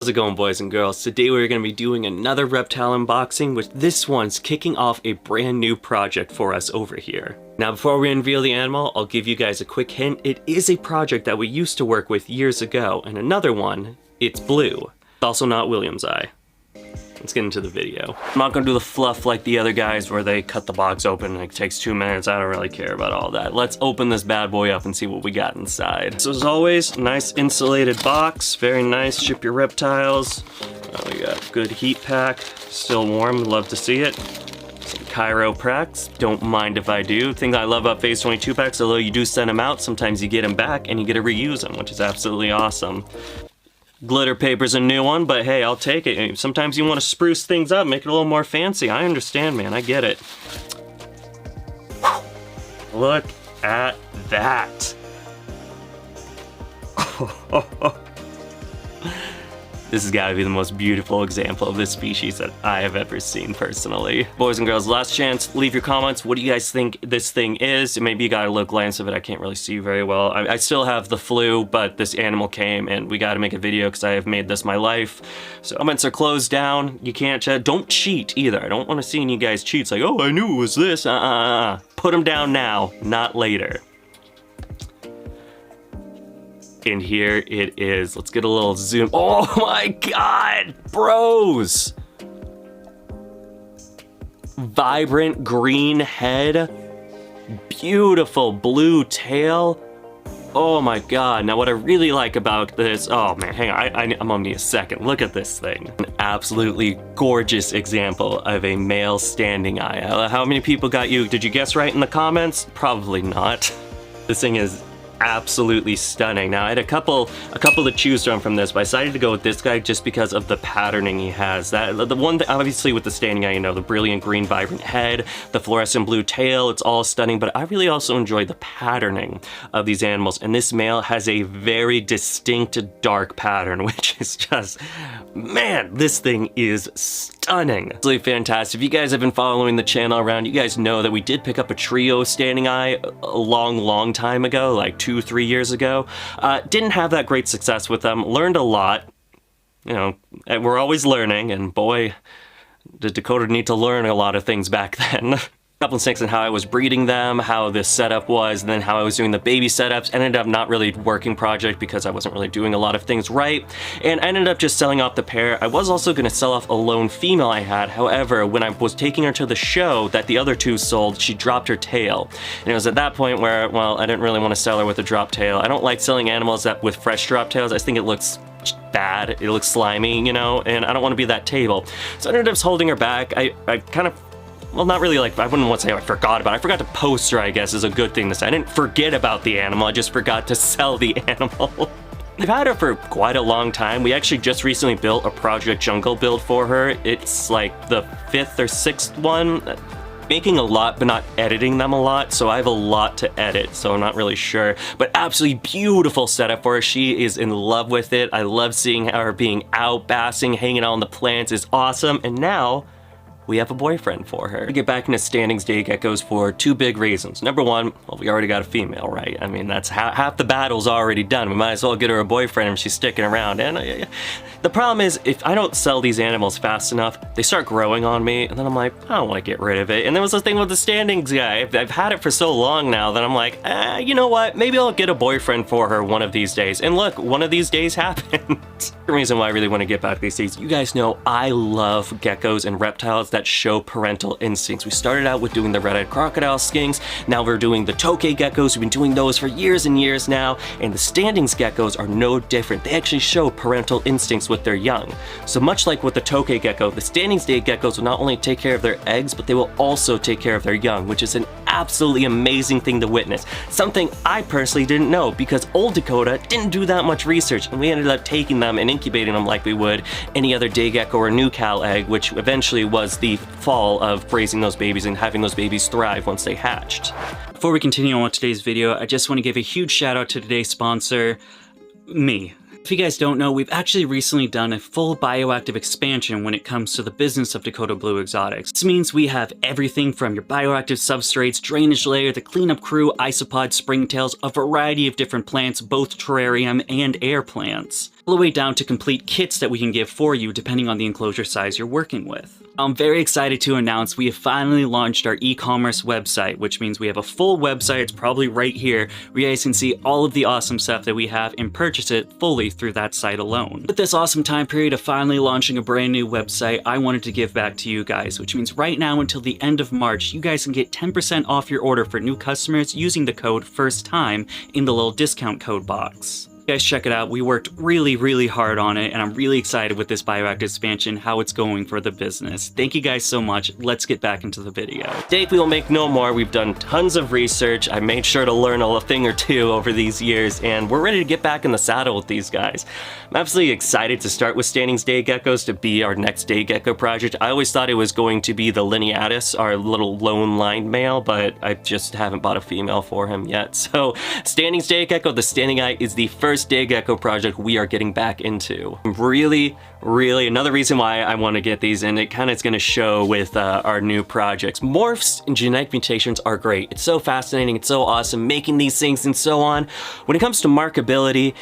How's it going, boys and girls? Today we're going to be doing another reptile unboxing, which this one's kicking off a brand new project for us over here. Now before we unveil the animal, I'll give you guys a quick hint. It is a project that we used to work with years ago, and another one, it's blue. It's also not William's eye. Let's get into the video. I'm not gonna do the fluff like the other guys where they cut the box open and it takes 2 minutes. I don't really care about all that. Let's open this bad boy up and see what we got inside. So as always, nice insulated box, very nice. Ship your reptiles. We got good heat pack, still warm, love to see it. Some chiropracts, don't mind if I do. Thing I love about Phase 22 packs, although you do send them out, sometimes you get them back and you get to reuse them, which is absolutely awesome. Glitter paper's a new one, but hey, I'll take it. Sometimes you want to spruce things up, make it a little more fancy. I understand, man, I get it. Look at that. This has got to be the most beautiful example of this species that I have ever seen personally. Boys and girls, last chance, leave your comments. What do you guys think this thing is? Maybe you got a little glance of it. I can't really see very well. I still have the flu, but this animal came and we got to make a video because I have made this my life. So comments are closed down. You can't chat. Don't cheat either. I don't want to see you guys cheat. It's like, oh, I knew it was this. Put them down now, not later. And here it is. Let's get a little zoom. Oh my God, bros! Vibrant green head, beautiful blue tail. Oh my God, now what I really like about this, oh man, hang on, I'm gonna need a second. Look at this thing. An absolutely gorgeous example of a male standing eye. How many people got you? Did you guess right in the comments? Probably not. This thing is absolutely stunning. Now I had a couple to choose from this, but I decided to go with this guy just because of the patterning he has. The one that obviously with the standing eye, you know, the brilliant green vibrant head, the fluorescent blue tail, it's all stunning, but I really also enjoy the patterning of these animals, and this male has a very distinct dark pattern, which is just, man, this thing is stunning. Absolutely fantastic. If you guys have been following the channel around, you guys know that we did pick up a trio standing eye a long time ago, like 2-3 years ago. Didn't have that great success with them. Learned a lot. You know, we're always learning, and boy, did Dakota need to learn a lot of things back then. Couple of things on how I was breeding them, how this setup was, and then how I was doing the baby setups. Ended up not really working project because I wasn't really doing a lot of things right, and I ended up just selling off the pair. I was also going to sell off a lone female I had. However, when I was taking her to the show that the other two sold, she dropped her tail, and it was at that point where, well, I didn't really want to sell her with a drop tail. I don't like selling animals with fresh drop tails. I just think it looks bad, it looks slimy, you know, and I don't want to be that table. So I ended up holding her back. I kind of, well, not really, like, I wouldn't want to say I forgot about it. I forgot to post her, I guess, is a good thing to say. I didn't forget about the animal, I just forgot to sell the animal. I've had her for quite a long time. We actually just recently built a Project Jungle build for her. It's like the 5th or 6th one. Making a lot, but not editing them a lot, so I have a lot to edit, so I'm not really sure. But absolutely beautiful setup for her. She is in love with it. I love seeing her being out, bassing, hanging out on the plants is awesome, and now we have a boyfriend for her. We get back into standings day geckos for 2 big reasons. Number one, well, we already got a female, right? I mean, that's half the battle's already done. We might as well get her a boyfriend if she's sticking around. And the problem is, if I don't sell these animals fast enough, they start growing on me, and then I'm like, I don't want to get rid of it. And there was the thing with the standings guy. I've had it for so long now that I'm like, you know what? Maybe I'll get a boyfriend for her one of these days. And look, one of these days happened. The reason why I really want to get back these days, you guys know I love geckos and reptiles that show parental instincts. We started out with doing the red-eyed crocodile skinks, now we're doing the tokay geckos. We've been doing those for years and years now, and the standings geckos are no different. They actually show parental instincts with their young. So much like with the tokay gecko, the standings day geckos will not only take care of their eggs, but they will also take care of their young, which is an absolutely amazing thing to witness. Something I personally didn't know because old Dakota didn't do that much research, and we ended up taking them and incubating them like we would any other day gecko or new cow egg, which eventually was the fall of raising those babies and having those babies thrive once they hatched. Before we continue on with today's video, I just want to give a huge shout out to today's sponsor, me. If you guys don't know, we've actually recently done a full bioactive expansion when it comes to the business of Dakota Blue Exotics. This means we have everything from your bioactive substrates, drainage layer, the cleanup crew, isopod, springtails, a variety of different plants, both terrarium and air plants. all the way down to complete kits that we can give for you depending on the enclosure size you're working with. I'm very excited to announce we have finally launched our e-commerce website, which means we have a full website. It's probably right here where you guys can see all of the awesome stuff that we have and purchase it fully through that site alone. With this awesome time period of finally launching a brand new website, I wanted to give back to you guys, which means right now until the end of March, you guys can get 10% off your order for new customers using the code FIRSTTIME in the little discount code box. Guys, check it out. We worked really hard on it, and I'm really excited with this Bioactive expansion, how it's going for the business. Thank you guys so much. Let's get back into the video. Mistake we will make no more. We've done tons of research. I made sure to learn a thing or two over these years, and we're ready to get back in the saddle with these guys. I'm absolutely excited to start with Standing's Day Geckos to be our next Day Gecko project. I always thought it was going to be the Lineatus, our little lone line male, but I just haven't bought a female for him yet. So Standing's Day Gecko, the Standing Eye, is the first Day Gecko project we are getting back into. Really another reason why I want to get these, and it kind of is going to show with our new projects. Morphs and genetic mutations are great. It's so fascinating, it's so awesome making these things and so on. When it comes to markability,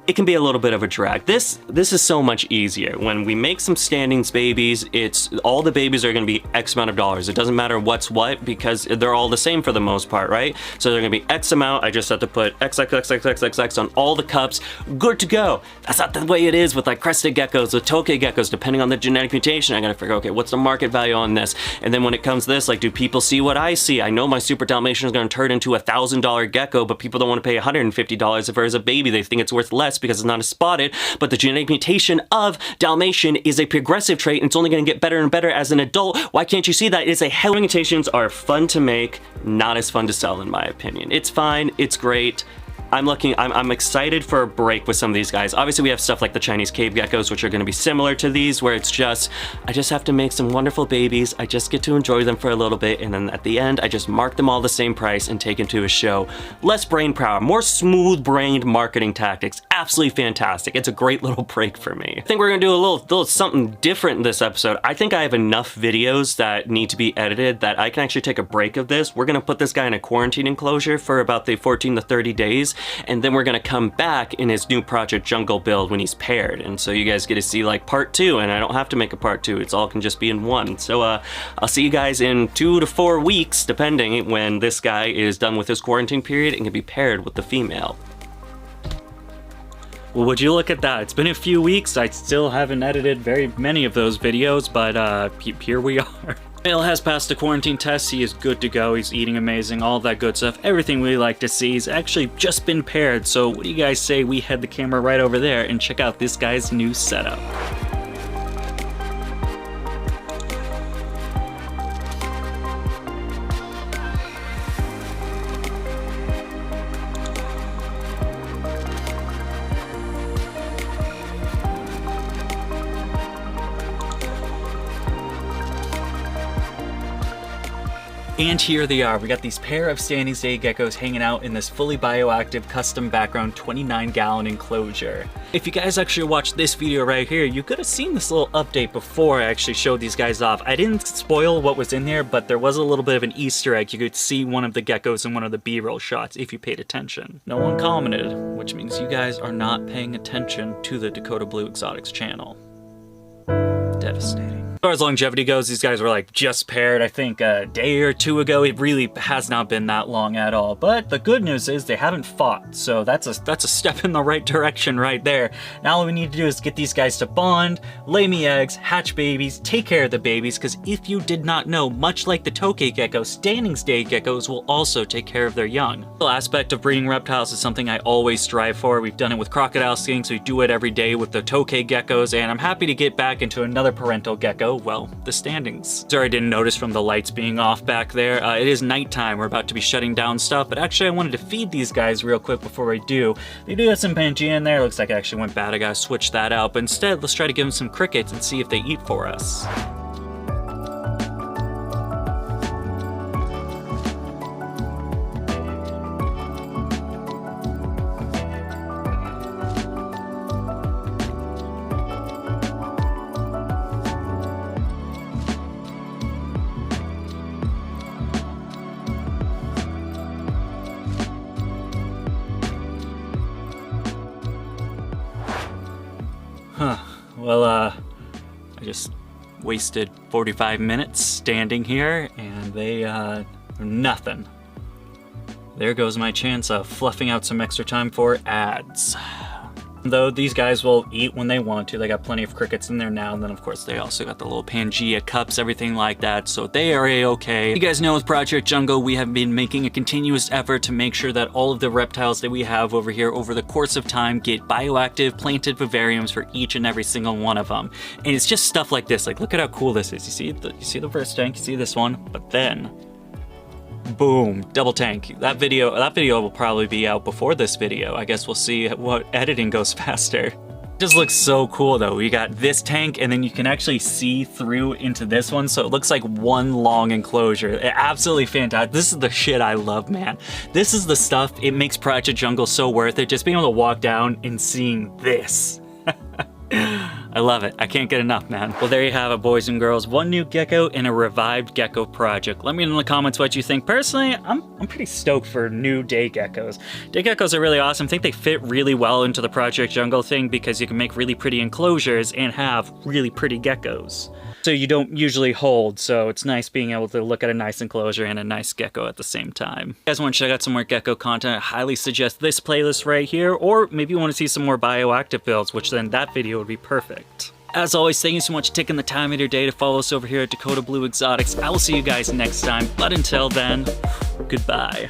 it can be a little bit of a drag. This is so much easier. When we make some Standings babies, it's all the babies are going to be X amount of dollars. It doesn't matter what's what because they're all the same for the most part, right? So they're going to be X amount. I just have to put XXXXXX on all the cups. Good to go. That's not the way it is with like crested geckos, with tokay geckos, depending on the genetic mutation. I got to figure, okay, what's the market value on this? And then when it comes to this, like, do people see what I see? I know my Super Dalmatian is going to turn into a $1,000 gecko, but people don't want to pay $150 if there's a baby. They think it's worth less because it's not as spotted, but the genetic mutation of Dalmatian is a progressive trait and it's only going to get better and better as an adult. Why can't you see that? It's a hell. Mutations are fun to make, not as fun to sell in my opinion. It's fine, it's great. I'm excited for a break with some of these guys. Obviously we have stuff like the Chinese cave geckos, which are going to be similar to these, where it's just, I just have to make some wonderful babies. I just get to enjoy them for a little bit, and then at the end, I just mark them all the same price and take them to a show. Less brain power, more smooth-brained marketing tactics. Absolutely fantastic. It's a great little break for me. I think we're gonna do a little something different in this episode. I think I have enough videos that need to be edited that I can actually take a break of this. We're gonna put this guy in a quarantine enclosure for about the 14 to 30 days. And then we're gonna come back in his new Project Jungle build when he's paired. And so you guys get to see like part 2, and I don't have to make a part 2. It's all can just be in one. So I'll see you guys in 2 to 4 weeks, depending, when this guy is done with his quarantine period and can be paired with the female. Well, would you look at that? It's been a few weeks. I still haven't edited very many of those videos, but here we are. Male has passed the quarantine test. He is good to go. He's eating amazing, all that good stuff. Everything we like to see. He's actually just been paired. So what do you guys say we head the camera right over there and check out this guy's new setup? And here they are. We got these pair of Standing's Day Geckos hanging out in this fully bioactive custom background 29-gallon enclosure. If you guys actually watched this video right here, you could have seen this little update before I actually showed these guys off. I didn't spoil what was in there, but there was a little bit of an Easter egg. You could see one of the geckos in one of the B-roll shots if you paid attention. No one commented, which means you guys are not paying attention to the Dakota Blue Exotics channel. Devastating. As far as longevity goes, these guys were like just paired, I think a day or two ago. It really has not been that long at all. But the good news is they haven't fought, so that's a step in the right direction right there. Now all we need to do is get these guys to bond, lay me eggs, hatch babies, take care of the babies, because if you did not know, much like the tokay gecko, Standing's Day geckos will also take care of their young. The aspect of breeding reptiles is something I always strive for. We've done it with crocodile skinks, we do it every day with the tokay geckos, and I'm happy to get back into another parental gecko. Well, the Standings. Sorry I didn't notice from the lights being off back there. It is nighttime. We're about to be shutting down stuff, but actually I wanted to feed these guys real quick before I do. They do have some Pangea in there. Looks like I actually went bad. I gotta switch that out, but instead let's try to give them some crickets and see if they eat for us. I just wasted 45 minutes standing here, and they, nothing. There goes my chance of fluffing out some extra time for ads. Though these guys will eat when they want to. They got plenty of crickets in there now, and then of course they also got the little Pangea cups, everything like that, so they are a-okay. You guys know with Project Jungle, we have been making a continuous effort to make sure that all of the reptiles that we have over here over the course of time get bioactive planted vivariums for each and every single one of them. And it's just stuff like this. Like, look at how cool this is. You see the first tank, you see this one, but then boom, double tank. That video will probably be out before this video. I guess we'll see what editing goes faster. It just looks so cool though. We got this tank, and then you can actually see through into this one, so it looks like one long enclosure. Absolutely fantastic. This is the shit I love, man. This is the stuff, it makes Project Jungle so worth it, just being able to walk down and seeing this. I love it. I can't get enough, man. Well, there you have it, boys and girls. One new gecko and a revived gecko project. Let me know in the comments what you think. Personally, I'm pretty stoked for new day geckos. Day geckos are really awesome. I think they fit really well into the Project Jungle thing because you can make really pretty enclosures and have really pretty geckos. So you don't usually hold, so it's nice being able to look at a nice enclosure and a nice gecko at the same time. If you guys want to check out some more gecko content, I highly suggest this playlist right here, or maybe you want to see some more bioactive builds, which then that video would be perfect. As always, thank you so much for taking the time of your day to follow us over here at Dakota Blue Exotics. I will see you guys next time, but until then, goodbye.